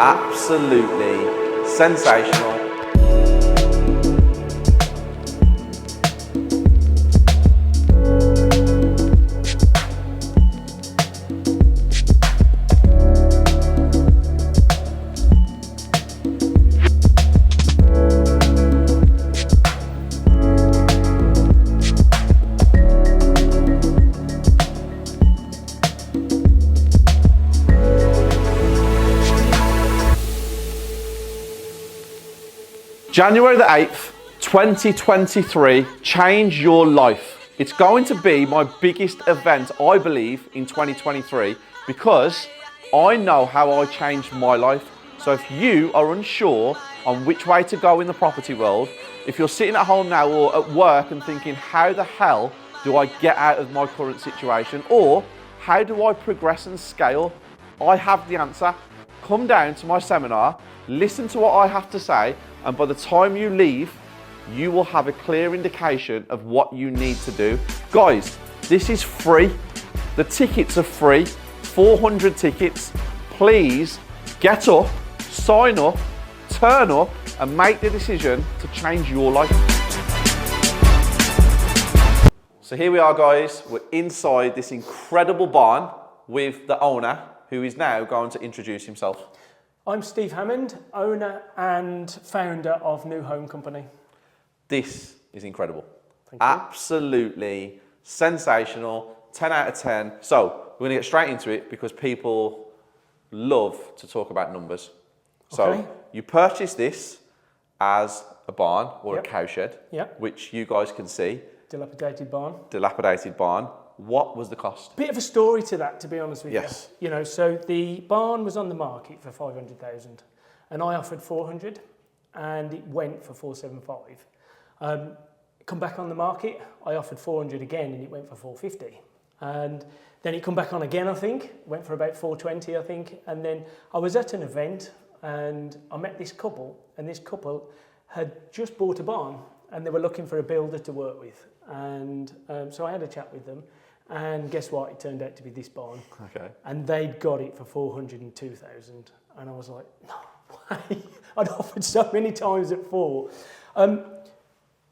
Absolutely sensational. January the 8th, 2023, change your life. It's going to be my biggest event, I believe, in 2023 because I know how I changed my life. So if you are unsure on which way to go in the property world, if you're sitting at home now or at work and thinking, how the hell do I get out of my current situation? Or how do I progress and scale? I have the answer. Come down to my seminar, listen to what I have to say, and by the time you leave, you will have a clear indication of what you need to do. Guys, this is free. The tickets are free, 400 tickets. Please get up, sign up, turn up, and make the decision to change your life. So here we are, guys. We're inside this incredible barn with the owner, who is now going to introduce himself. I'm Ste Hamilton, owner and founder of New Home Company. This is incredible. Thank you. Absolutely sensational, 10 out of 10. So we're gonna get straight into it because people love to talk about numbers. Okay. So you purchased this as a barn or Yep. a cowshed, Yep. which you guys can see, Dilapidated barn. dilapidated barn. What was the cost? Bit of a story to that, to be honest with Yes. you. You know, so the barn was on the market for 500,000 and I offered 400 and it went for 475. Come back on the market, I offered 400 again and it went for 450. And then it come back on again, I think, went for about 420, I think. And then I was at an event and I met this couple, and this couple had just bought a barn and they were looking for a builder to work with. And so I had a chat with them. And guess what? It turned out to be this barn. Okay. And they'd got it for 402,000. And I was like, no way. I'd offered so many times at 4.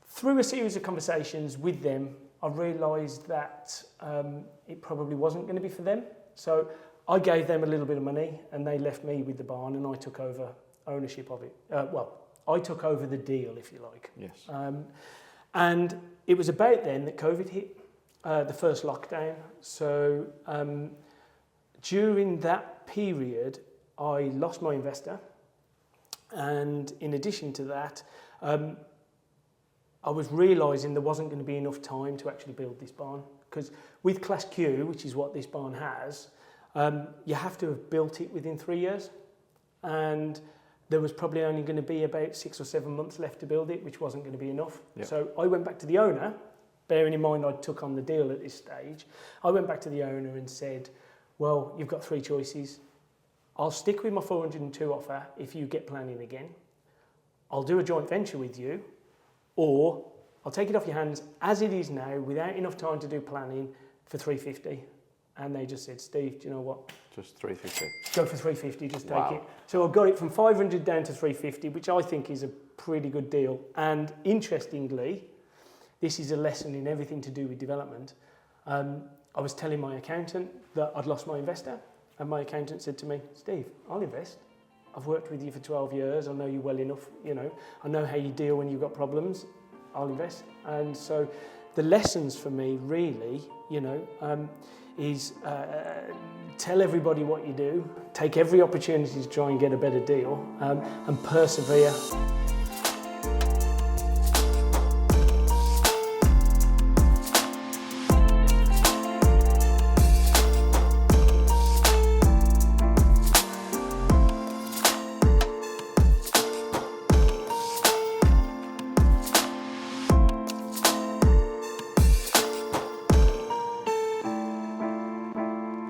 Through a series of conversations with them, I realised that it probably wasn't going to be for them. So I gave them a little bit of money and they left me with the barn and I took over ownership of it. I took over the deal, if you like. Yes. And it was about then that COVID hit. The first lockdown. So during that period, I lost my investor. And in addition to that, I was realising there wasn't going to be enough time to actually build this barn. Because with Class Q, which is what this barn has, you have to have built it within 3 years. And there was probably only going to be about 6 or 7 months left to build it, which wasn't going to be enough. Yep. So I went back to the owner. Bearing in mind I took on the deal at this stage, I went back to the owner and said, well, you've got 3 choices. I'll stick with my 402 offer if you get planning again. I'll do a joint venture with you, or I'll take it off your hands as it is now without enough time to do planning for 350. And they just said, Steve, do you know what? Just 350. Go for 350, just take Wow. it. So I got it from 500 down to 350, which I think is a pretty good deal. And interestingly, this is a lesson in everything to do with development. I was telling my accountant that I'd lost my investor, and my accountant said to me, Steve, I'll invest. I've worked with you for 12 years. I know you well enough, you know. I know how you deal when you've got problems. I'll invest. And so the lessons for me really, you know, is tell everybody what you do, take every opportunity to try and get a better deal, and persevere.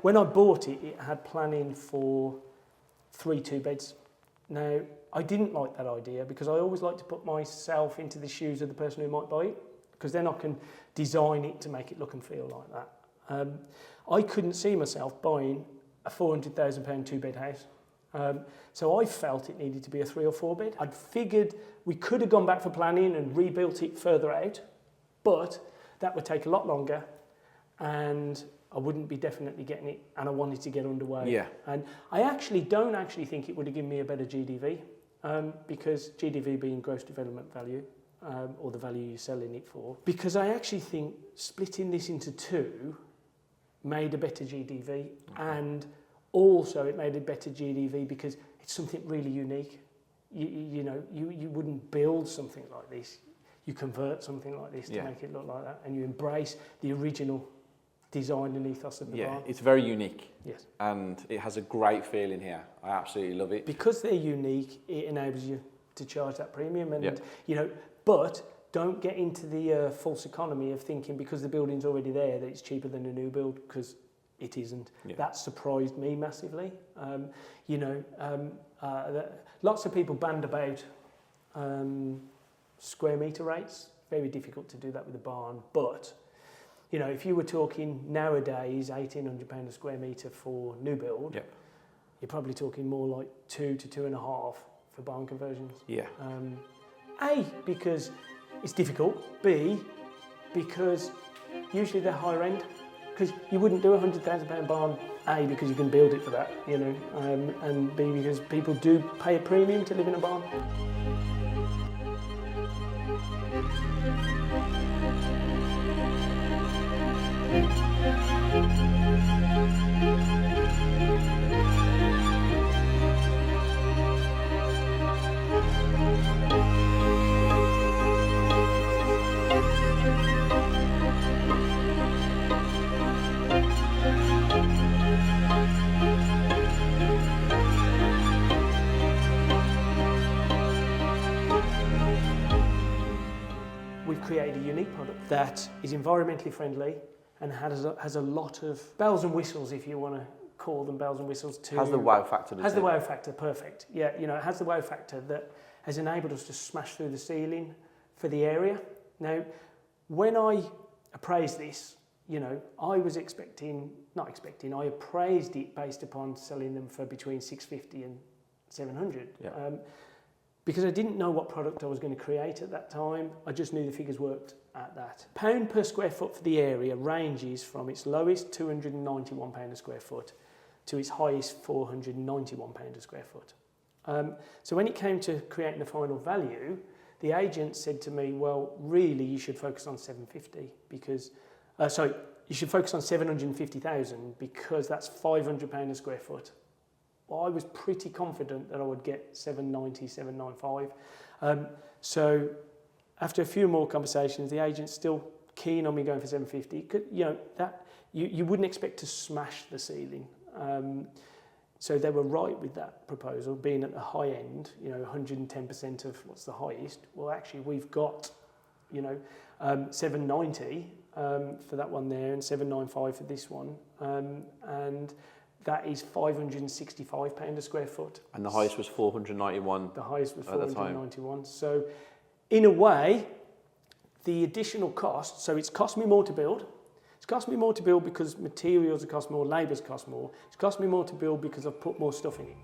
When I bought it, it had planning for 3 2-beds. Now, I didn't like that idea because I always like to put myself into the shoes of the person who might buy it, because then I can design it to make it look and feel like that. I couldn't see myself buying a £400,000 2-bed house. So I felt it needed to be a 3 or 4 bed. I'd figured we could have gone back for planning and rebuilt it further out, but that would take a lot longer and I wouldn't be definitely getting it, and I wanted to get underway. Yeah. And I don't actually think it would have given me a better GDV, because GDV being gross development value, or the value you're selling it for, because I actually think splitting this into 2 made a better GDV, and also it made a better GDV because it's something really unique. You wouldn't build something like this. You convert something like this to make it look like that, and you embrace the original design and ethos of the barn. It's very unique. Yes. And it has a great feeling here. I absolutely love it. Because they're unique, it enables you to charge that premium, and but don't get into the false economy of thinking because the building's already there that it's cheaper than a new build, because it isn't. Yeah. That surprised me massively. Lots of people band about square metre rates. Very difficult to do that with a barn, but if you were talking nowadays £1,800 a square metre for new build, you're probably talking more like 2 to 2.5 for barn conversions. Yeah. A, because it's difficult. B, because usually they're higher end. Because you wouldn't do a £100,000 barn, A, because you can build it for that, and B, because people do pay a premium to live in a barn. We've created a unique product that is environmentally friendly and has a lot of bells and whistles, if you want to call them bells and whistles. Has the wow factor. Has the wow factor, perfect. Yeah, it has the wow factor that has enabled us to smash through the ceiling for the area. Now, when I appraised this, I was I appraised it based upon selling them for between 650 and 700. Yeah. Because I didn't know what product I was going to create at that time. I just knew the figures worked at that. Pound per square foot for the area ranges from its lowest £291 a square foot to its highest £491 a square foot. So when it came to creating the final value, the agent said to me, well, really you should focus on 750 because, you should focus on 750,000 because that's £500 a square foot. I was pretty confident that I would get 790, 795. So after a few more conversations, the agent's still keen on me going for 750. You wouldn't expect to smash the ceiling. So they were right with that proposal, being at the high end, 110% of what's the highest. Well, actually, we've got, 790 for that one there and 795 for this one. And that is £565 a square foot. And the highest was 491. The highest was 491. So, in a way, the additional cost. So it's cost me more to build. It's cost me more to build because materials have cost more, labour's cost more. It's cost me more to build because I've put more stuff in it.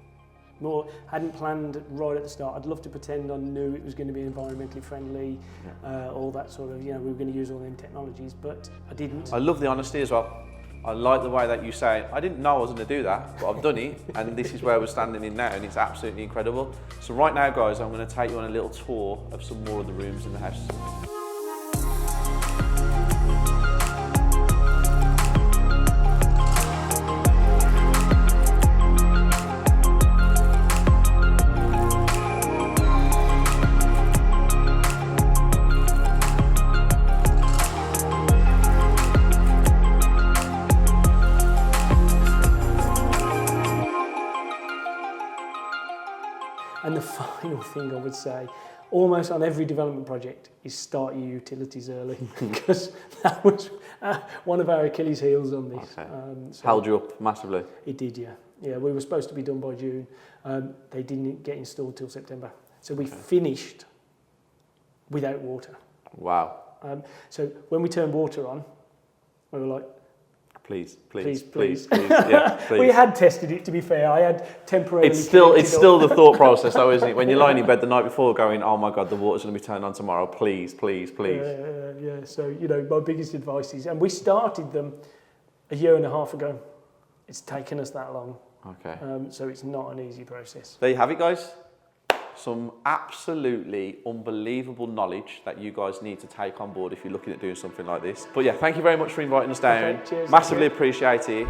Hadn't planned right at the start. I'd love to pretend I knew it was going to be environmentally friendly, all that sort of. We were going to use all them technologies, but I didn't. I love the honesty as well. I like the way that you say, I didn't know I was going to do that, but I've done it, and this is where we're standing in now, and it's absolutely incredible. So right now, guys, I'm going to take you on a little tour of some more of the rooms in the house. And the final thing I would say, almost on every development project, is start your utilities early because that was one of our Achilles heels on this. Okay. Held you up massively? It did, yeah. Yeah, we were supposed to be done by June. They didn't get installed till September. So we finished without water. Wow. So when we turned water on, we were like, Please. Yeah, please. We had tested it, to be fair. I had temporarily. It's still the thought process, though, isn't it? When you're lying in bed the night before, going, "Oh my God, the water's going to be turned on tomorrow. Please." Yeah. So my biggest advice is, and we started them a year and a half ago. It's taken us that long. Okay. So it's not an easy process. There you have it, guys. Some absolutely unbelievable knowledge that you guys need to take on board if you're looking at doing something like this. But yeah, thank you very much for inviting us down. Okay, cheers. Massively appreciate it.